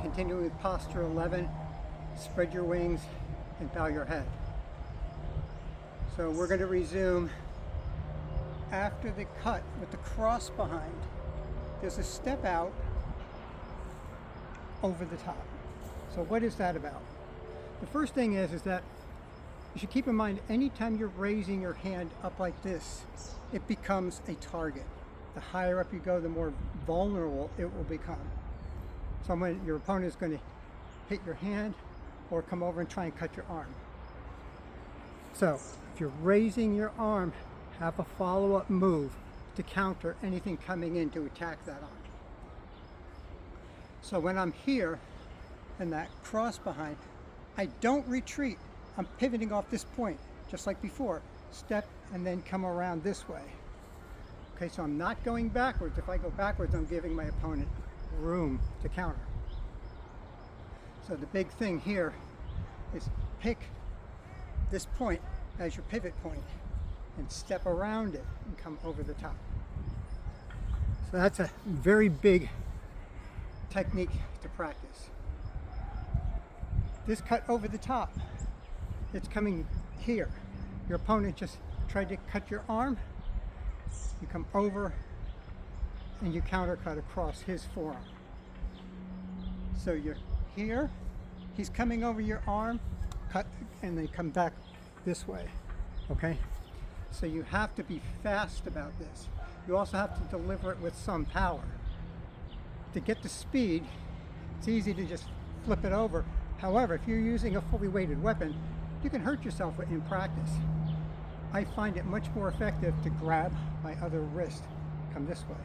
continuing with posture 11, spread your wings and bow your head. So we're going to resume after the cut with the cross behind. There's a step out over the top. So what is that about? The first thing is that you should keep in mind anytime you're raising your hand up like this, it becomes a target. The higher up you go, the more vulnerable it will become. So when your opponent is going to hit your hand or come over and try and cut your arm. So if you're raising your arm, have a follow-up move to counter anything coming in to attack that arm. So when I'm here and that cross behind, I don't retreat. I'm pivoting off this point, just like before. Step and then come around this way. Okay, so I'm not going backwards. If I go backwards, I'm giving my opponent room to counter. So the big thing here is pick this point as your pivot point and step around it and come over the top. So that's a very big technique to practice. This cut over the top, it's coming here. Your opponent just tried to cut your arm. You come over and you countercut across his forearm. So you're here, he's coming over your arm, cut, and then come back this way, okay? So you have to be fast about this. You also have to deliver it with some power. To get the speed, it's easy to just flip it over. However, if you're using a fully weighted weapon, you can hurt yourself in practice. I find it much more effective to grab my other wrist, come this way.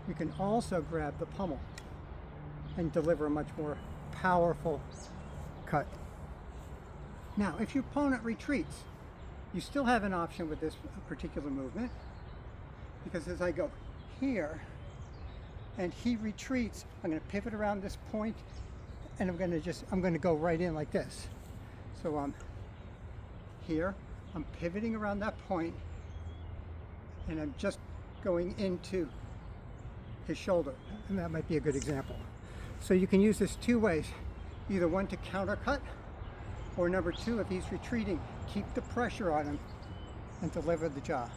You can also grab the pommel and deliver a much more powerful cut. Now, if your opponent retreats, you still have an option with this particular movement, because as I go here and he retreats, I'm going to pivot around this point and I'm going to go right in like this. So I'm here, I'm pivoting around that point and I'm just going into his shoulder, and that might be a good example. So you can use this two ways, either one to countercut, or number two, if he's retreating, keep the pressure on him and deliver the jaw.